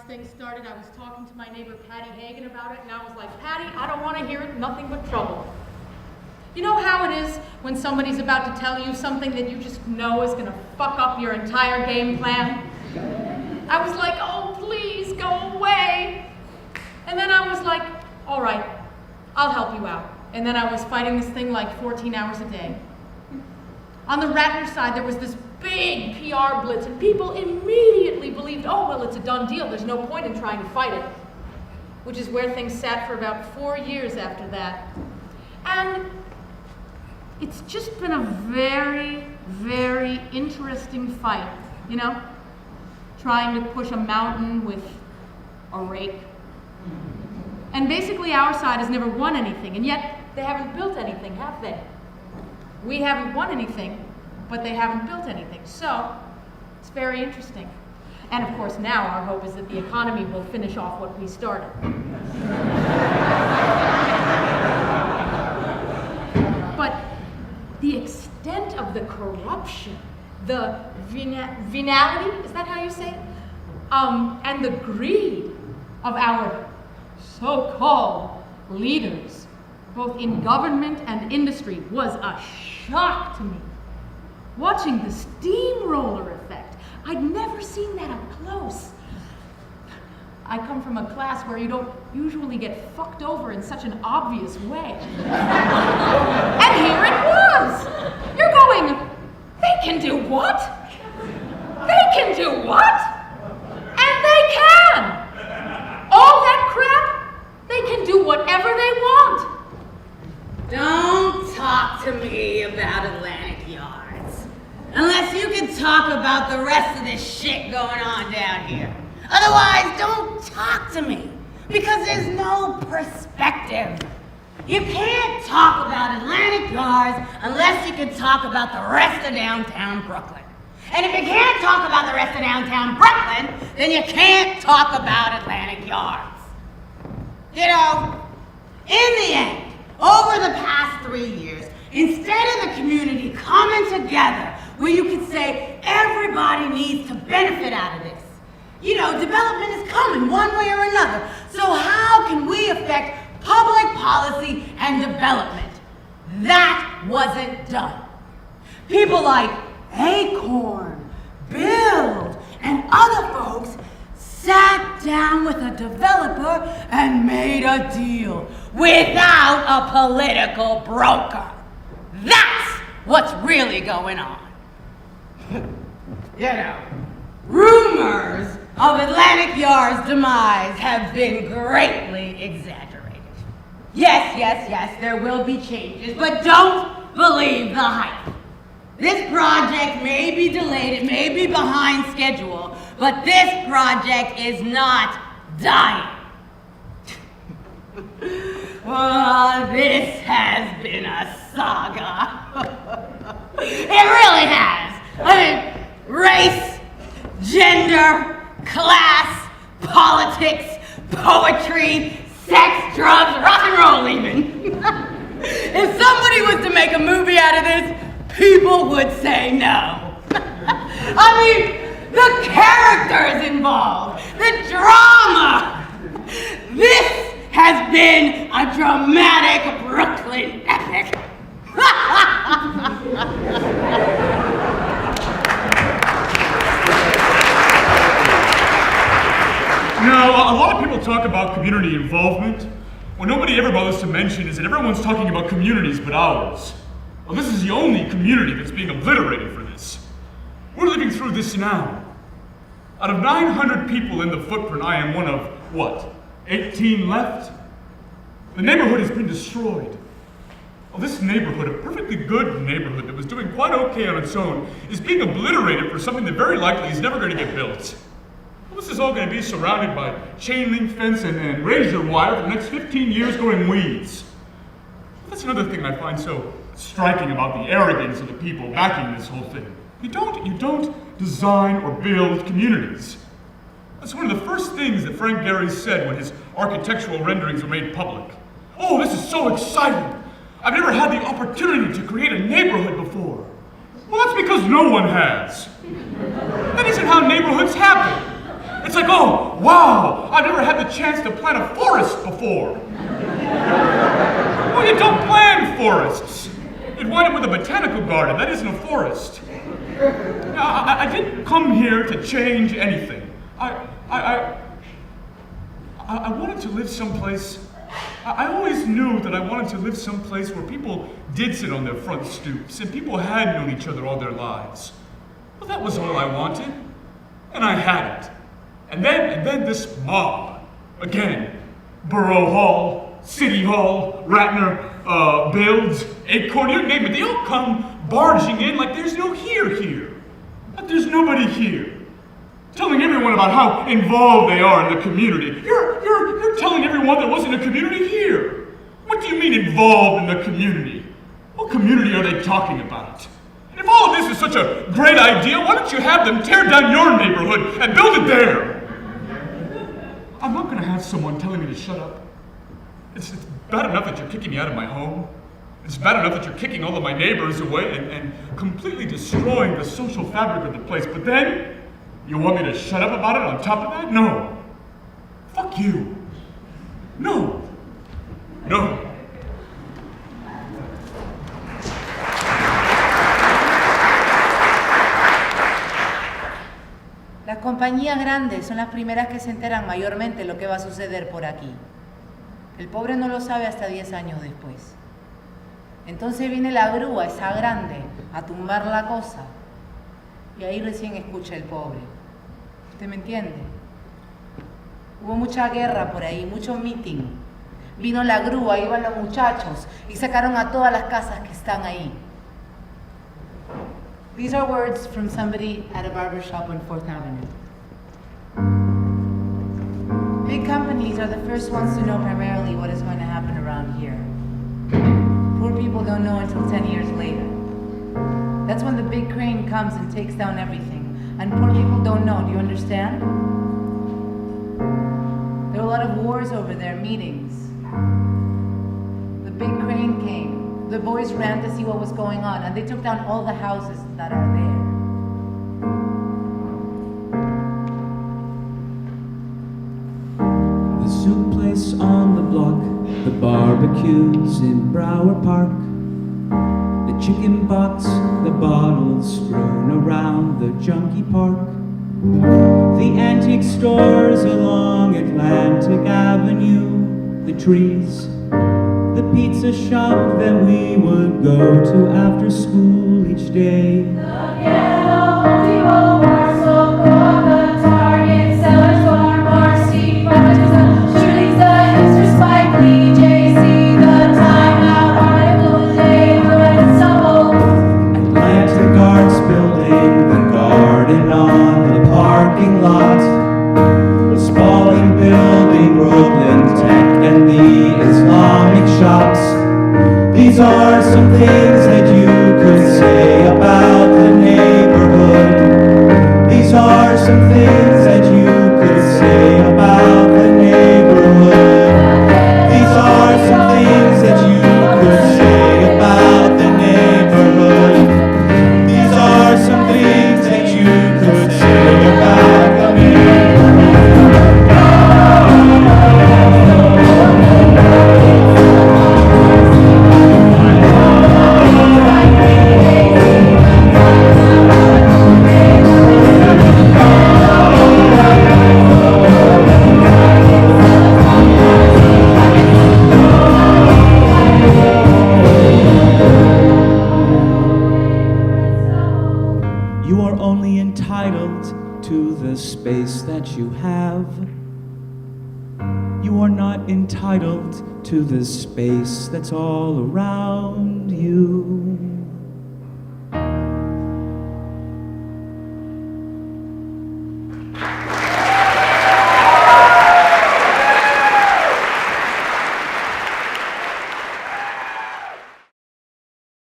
thing started, I was talking to my neighbor Patty Hagan about it, and I was like, Patty, I don't want to hear it, nothing but trouble. You know how it is when somebody's about to tell you something that you just know is going to fuck up your entire game plan? I was like, oh, please, go away. And then I was like, all right, I'll help you out. And then I was fighting this thing like 14 hours a day. On the Ratner side, there was this big PR blitz, and people immediately believed, oh, well, it's a done deal. There's no point in trying to fight it, which is where things sat for about 4 years after that. And it's just been a very, very interesting fight, you know? Trying to push a mountain with a rake. And basically our side has never won anything, and yet they haven't built anything, have they? We haven't won anything, but they haven't built anything. So, it's very interesting. And of course now our hope is that the economy will finish off what we started. But the extent of the corruption, the venality, is that how you say it? And the greed of our so-called leaders, both in government and industry, was a shock to me. Watching the steamroller effect, I'd never seen that up close. I come from a class where you don't usually get fucked over in such an obvious way. And here it was! You're going, they can do what? They can do what? And they can! All that crap, they can do whatever they want. Don't talk to me about Atlantic Yards. Unless you can talk about the rest of this shit going on down here. Otherwise, don't talk to me. Because there's no perspective. You can't talk about Atlantic Yards unless you can talk about the rest of downtown Brooklyn. And if you can't talk about the rest of downtown Brooklyn, then you can't talk about Atlantic Yards. You know, in the end, over the past 3 years, instead of the community coming together where you could say everybody needs to benefit out of this, you know, development is coming one way or another. So how can we affect public policy and development? That wasn't done. People like Acorn, Build, and other folks sat down with a developer and made a deal without a political broker. That's what's really going on. You know, rumors of Atlantic Yard's demise have been greatly exaggerated. Yes, there will be changes, but don't believe the hype. This project may be delayed, it may be behind schedule, but this project is not dying. Well, this has been a saga. It really has. I mean, race, gender, class, politics, poetry, sex, drugs, rock and roll even. If somebody was to make a movie out of this, people would say no. I mean, the characters involved, the drama. This has been a dramatic Brooklyn epic. Now, a lot of people talk about community involvement. What nobody ever bothers to mention is that everyone's talking about communities but ours. Well, this is the only community that's being obliterated for this. We're living through this now. Out of 900 people in the footprint, I am one of, what, 18 left? The neighborhood has been destroyed. Well, this neighborhood, a perfectly good neighborhood that was doing quite okay on its own, is being obliterated for something that very likely is never going to get built. Well, this is all going to be surrounded by chain link fence and razor wire for the next 15 years growing weeds. That's another thing I find so striking about the arrogance of the people backing this whole thing. You don't design or build communities. That's one of the first things that Frank Gehry said when his architectural renderings were made public. Oh, this is so exciting. I've never had the opportunity to create a neighborhood before. Well, that's because no one has. That isn't how neighborhoods happen. It's like, oh, wow, I've never had the chance to plant a forest before. Well, you don't plan forests. You'd wind up with a botanical garden. That isn't a forest. Now, I didn't come here to change anything. I wanted to live someplace. I always knew that I wanted to live someplace where people did sit on their front stoops and people had known each other all their lives. Well, that was all I wanted, and I had it. And then this mob, again, Borough Hall, City Hall, Ratner, Builds, Acorn, you name it, they all come barging in like there's no here. Like there's nobody here. Telling everyone about how involved they are in the community. You're telling everyone there wasn't a community here. What do you mean involved in the community? What community are they talking about? And if all of this is such a great idea, why don't you have them tear down your neighborhood and build it there? I'm not gonna have someone telling me to shut up. It's bad enough that you're kicking me out of my home. It's bad enough that you're kicking all of my neighbors away and completely destroying the social fabric of the place. But then, you want me to shut up about it on top of that? No. Fuck you. No. No. Las compañías grandes son las primeras que se enteran mayormente lo que va a suceder por aquí. El pobre no lo sabe hasta 10 años después. Entonces viene la grúa, esa grande, a tumbar la cosa. Y ahí recién escucha el pobre. ¿Usted me entiende? Hubo mucha guerra por ahí, mucho meeting. Vino la grúa, iban los muchachos y sacaron a todas las casas que están ahí. These are words from somebody at a barber shop on 4th Avenue. Big companies are the first ones to know primarily what is going to happen around here. Poor people don't know until 10 years later. That's when the big crane comes and takes down everything. And poor people don't know, do you understand? There were a lot of wars over there, meetings. The big crane came. The boys ran to see what was going on, and they took down all the houses that are there. The soup place on the block, the barbecues in Brower Park, the chicken box, the bottles strewn around the junkie park, the antique stores along Atlantic Avenue, the trees, the pizza shop that we would go to after school each day. The ghetto, Home Depot, Warsaw, the Target, Sellers, Farm, Marcy, Farmers, Shirley's, the Hipster, Spike Lee, Jessi, the Time Out, Article Day, the Red Stumble. Atlantic Arts Building, the garden on the parking lot, the Spalding Building, Brooklyn Tech, and the Islamic shops. These are some things that you could say about the neighborhood. These are some things that you could say about the neighborhood. These are some things that you could say about the neighborhood. These are some things that you could say about the neighborhood. You are only entitled to the space that you have. You are not entitled to the space that's all around you.